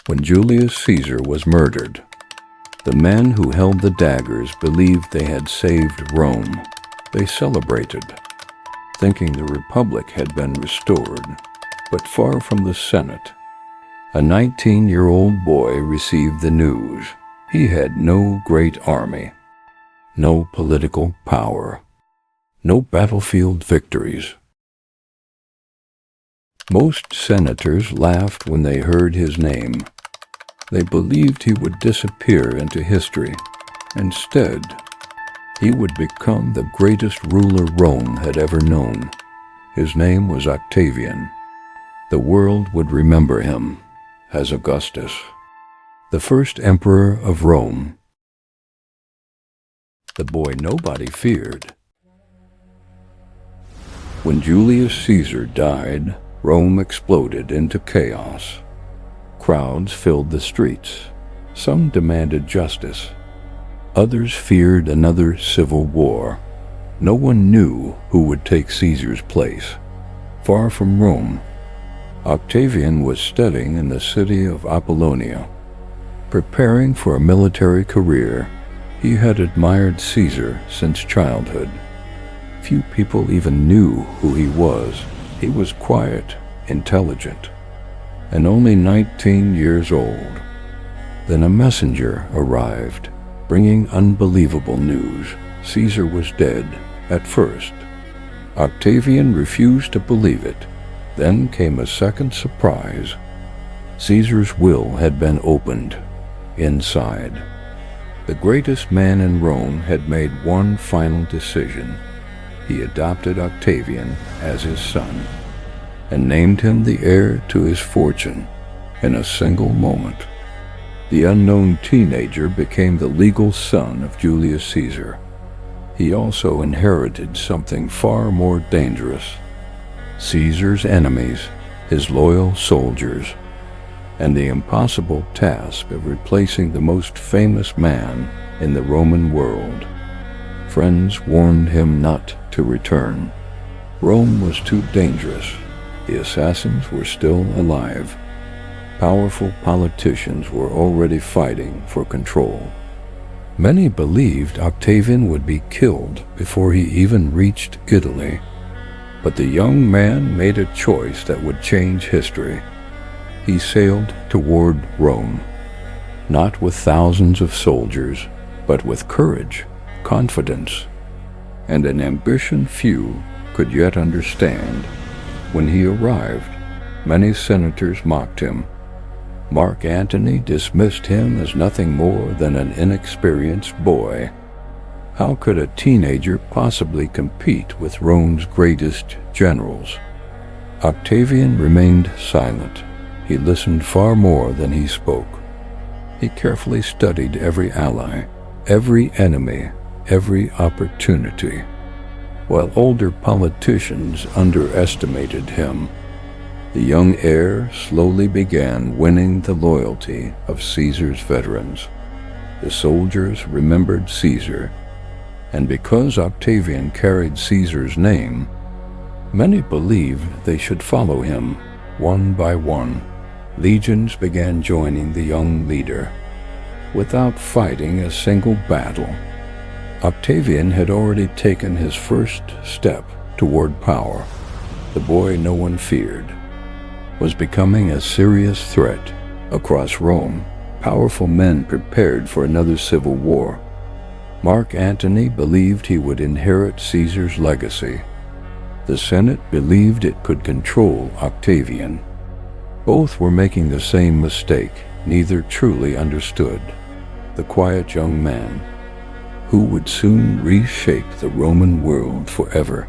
When Julius Caesar was murdered, the men who held the daggers believed they had saved Rome. They celebrated, thinking the Republic had been restored. But far from the Senate, a 19-year-old boy received the news. He had no great army, no political power, no battlefield victories. Most senators laughed when they heard his name. They believed he would disappear into history. Instead, he would become the greatest ruler Rome had ever known. His name was Octavian. The world would remember him as Augustus, the first emperor of Rome. The boy nobody feared. When Julius Caesar died, Rome exploded into chaos. Crowds filled the streets. Some demanded justice. Others feared another civil war. No one knew who would take Caesar's place. Far from Rome, Octavian was studying in the city of Apollonia. Preparing for a military career, he had admired Caesar since childhood. Few people even knew who he was. He was quiet, intelligent, and only 19 years old. Then a messenger arrived, bringing unbelievable news. Caesar was dead. At first, Octavian refused to believe it. Then came a second surprise. Caesar's will had been opened. Inside, the greatest man in Rome had made one final decision. He adopted Octavian as his son and named him the heir to his fortune. In a single moment, the unknown teenager became the legal son of Julius Caesar. He also inherited something far more dangerous: Caesar's enemies, his loyal soldiers, and the impossible task of replacing the most famous man in the Roman world. Friends warned him not to return. Rome was too dangerous. The assassins were still alive. Powerful politicians were already fighting for control. Many believed Octavian would be killed before he even reached Italy. But the young man made a choice that would change history. He sailed toward Rome, not with thousands of soldiers, but with courage, confidence, and an ambition few could yet understand. When he arrived, many senators mocked him. Mark Antony dismissed him as nothing more than an inexperienced boy. How could a teenager possibly compete with Rome's greatest generals? Octavian remained silent. He listened far more than he spoke. He carefully studied every ally, every enemy, every opportunity. While older politicians underestimated him, the young heir slowly began winning the loyalty of Caesar's veterans. The soldiers remembered Caesar, and because Octavian carried Caesar's name, many believed they should follow him. One by one, legions began joining the young leader. Without fighting a single battle, Octavian had already taken his first step toward power. The boy no one feared was becoming a serious threat. Across Rome, powerful men prepared for another civil war. Mark Antony believed he would inherit Caesar's legacy. The Senate believed it could control Octavian. Both were making the same mistake. Neither truly understood the quiet young man who would soon reshape the Roman world forever.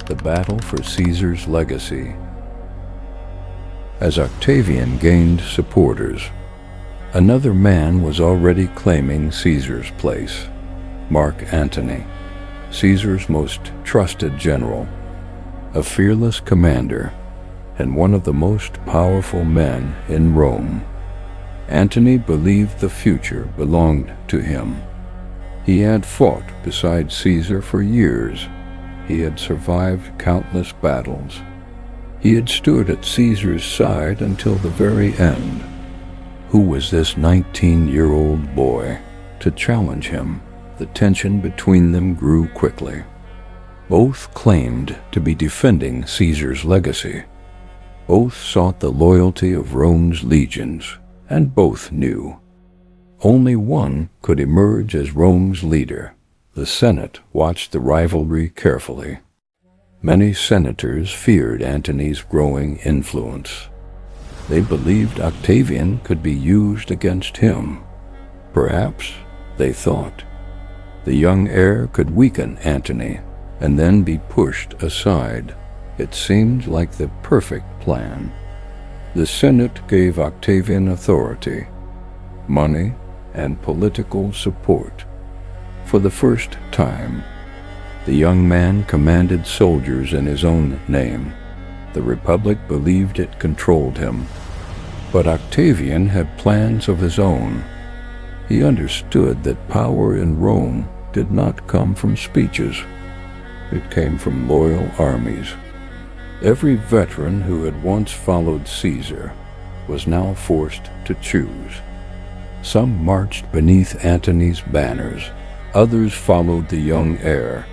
The battle for Caesar's legacy. As Octavian gained supporters, another man was already claiming Caesar's place: Mark Antony, Caesar's most trusted general, a fearless commander, and one of the most powerful men in Rome. Antony believed the future belonged to him. He had fought beside Caesar for years. He had survived countless battles. He had stood at Caesar's side until the very end. Who was this 19-year-old boy to challenge him? The tension between them grew quickly. Both claimed to be defending Caesar's legacy. Both sought the loyalty of Rome's legions, and both knew only one could emerge as Rome's leader. The Senate watched the rivalry carefully. Many senators feared Antony's growing influence. They believed Octavian could be used against him. Perhaps, they thought, the young heir could weaken Antony and then be pushed aside. It seemed like the perfect plan. The Senate gave Octavian authority, money, and political support. For the first time, the young man commanded soldiers in his own name. The Republic believed it controlled him. But Octavian had plans of his own. He understood that power in Rome did not come from speeches. It came from loyal armies. Every veteran who had once followed Caesar was now forced to choose. Some marched beneath Antony's banners. Others followed the young heir.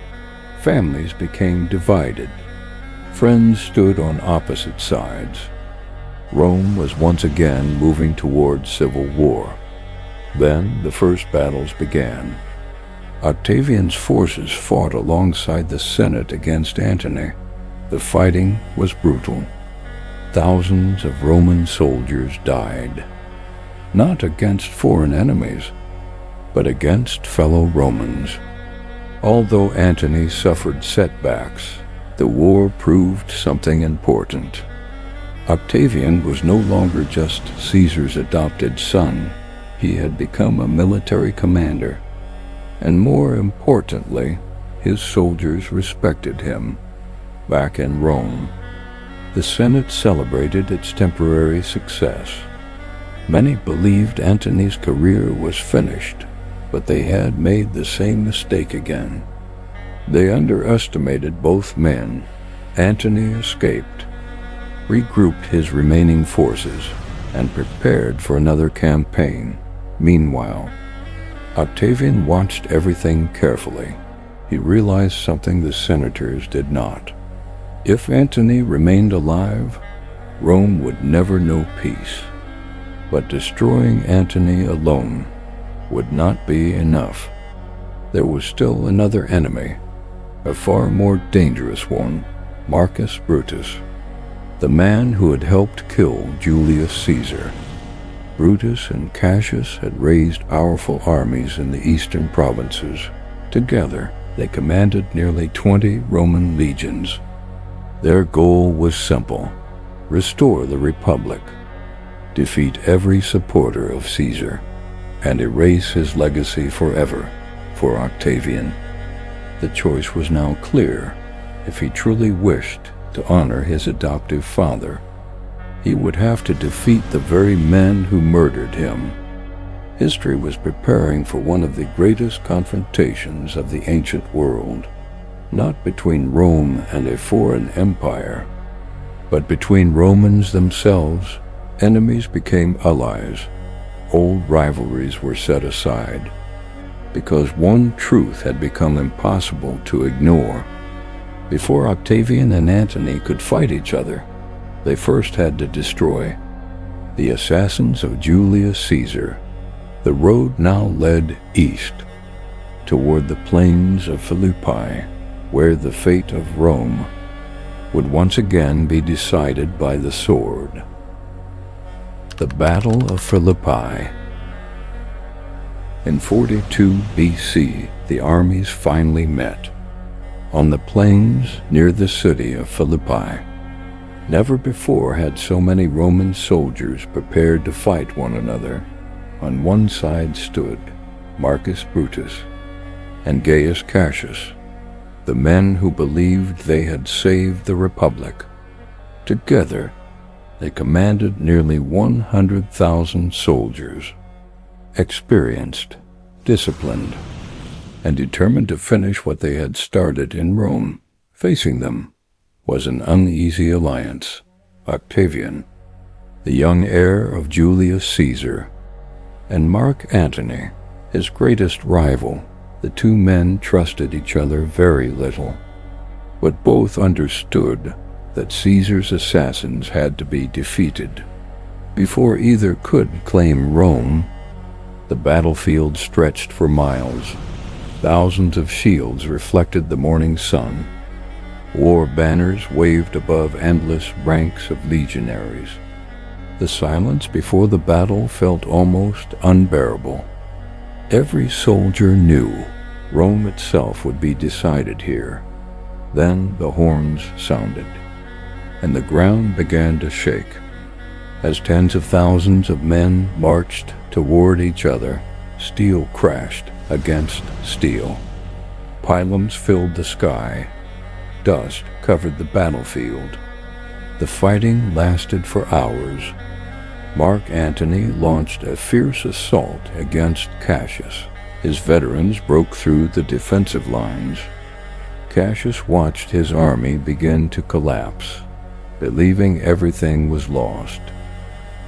Families became divided. Friends stood on opposite sides. Rome was once again moving toward civil war. Then the first battles began. Octavian's forces fought alongside the Senate against Antony. The fighting was brutal. Thousands of Roman soldiers died, not against foreign enemies, but against fellow Romans. Although Antony suffered setbacks, the war proved something important. Octavian was no longer just Caesar's adopted son. He had become a military commander, and more importantly, his soldiers respected him. Back in Rome, the Senate celebrated its temporary success. Many believed Antony's career was finished, but they had made the same mistake again. They underestimated both men. Antony escaped, regrouped his remaining forces, and prepared for another campaign. Meanwhile, Octavian watched everything carefully. He realized something the senators did not. If Antony remained alive, Rome would never know peace. But destroying Antony alone would not be enough. There was still another enemy, a far more dangerous one, Marcus Brutus, the man who had helped kill Julius Caesar. Brutus and Cassius had raised powerful armies in the eastern provinces. Together, they commanded nearly 20 Roman legions. Their goal was simple: restore the Republic, defeat every supporter of Caesar, and erase his legacy forever for Octavian. The choice was now clear. If he truly wished to honor his adoptive father, he would have to defeat the very men who murdered him. History was preparing for one of the greatest confrontations of the ancient world, not between Rome and a foreign empire, but between Romans themselves. Enemies became allies. Old rivalries were set aside, because one truth had become impossible to ignore. Before Octavian and Antony could fight each other, they first had to destroy the assassins of Julius Caesar. The road now led east, toward the plains of Philippi, where the fate of Rome would once again be decided by the sword. The Battle of Philippi. In 42 BC, the armies finally met on the plains near the city of Philippi. Never before had so many Roman soldiers prepared to fight one another. On one side stood Marcus Brutus and Gaius Cassius, the men who believed they had saved the Republic. Together, they commanded nearly 100,000 soldiers, experienced, disciplined, and determined to finish what they had started in Rome. Facing them was an uneasy alliance. Octavian, the young heir of Julius Caesar, and Mark Antony, his greatest rival. The two men trusted each other very little, but both understood that Caesar's assassins had to be defeated. Before either could claim Rome, the battlefield stretched for miles. Thousands of shields reflected the morning sun. War banners waved above endless ranks of legionaries. The silence before the battle felt almost unbearable. Every soldier knew Rome itself would be decided here. Then the horns sounded, and the ground began to shake. As tens of thousands of men marched toward each other, steel crashed against steel. Pylons filled the sky. Dust covered the battlefield. The fighting lasted for hours. Mark Antony launched a fierce assault against Cassius. His veterans broke through the defensive lines. Cassius watched his army begin to collapse, believing everything was lost.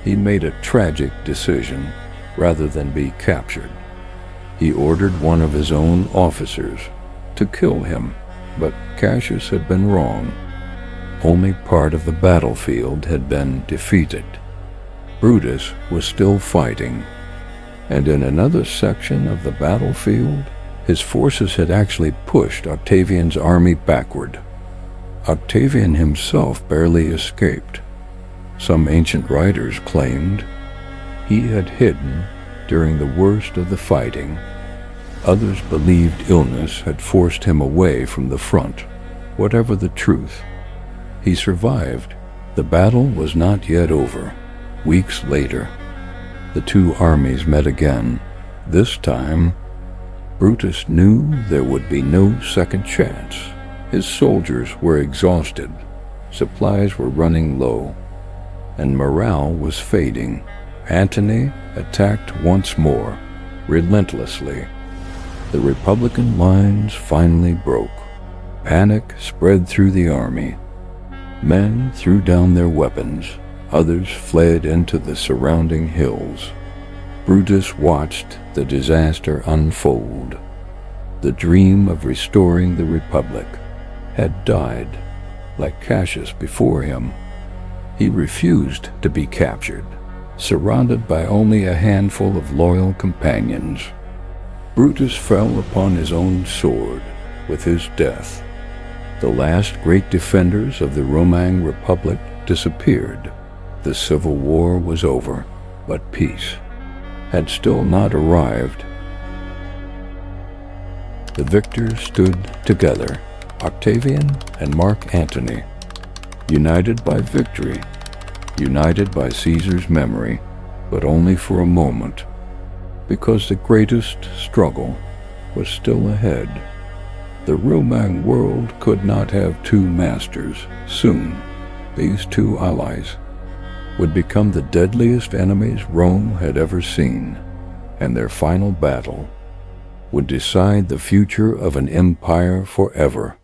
He made a tragic decision rather than be captured. He ordered one of his own officers to kill him, but Cassius had been wrong. Only part of the battlefield had been defeated. Brutus was still fighting, and in another section of the battlefield, his forces had actually pushed Octavian's army backward. Octavian himself barely escaped. Some ancient writers claimed he had hidden during the worst of the fighting. Others believed illness had forced him away from the front. Whatever the truth, he survived. The battle was not yet over. Weeks later, the two armies met again. This time, Brutus knew there would be no second chance. His soldiers were exhausted, supplies were running low, and morale was fading. Antony attacked once more, relentlessly. The Republican lines finally broke. Panic spread through the army. Men threw down their weapons. Others fled into the surrounding hills. Brutus watched the disaster unfold. The dream of restoring the Republic had died, like Cassius before him. He refused to be captured, surrounded by only a handful of loyal companions. Brutus fell upon his own sword with his death. The last great defenders of the Roman Republic disappeared. The civil war was over, but peace had still not arrived. The victors stood together, Octavian and Mark Antony, united by victory, united by Caesar's memory, but only for a moment, because the greatest struggle was still ahead. The Roman world could not have two masters. Soon, these two allies would become the deadliest enemies Rome had ever seen, and their final battle would decide the future of an empire forever.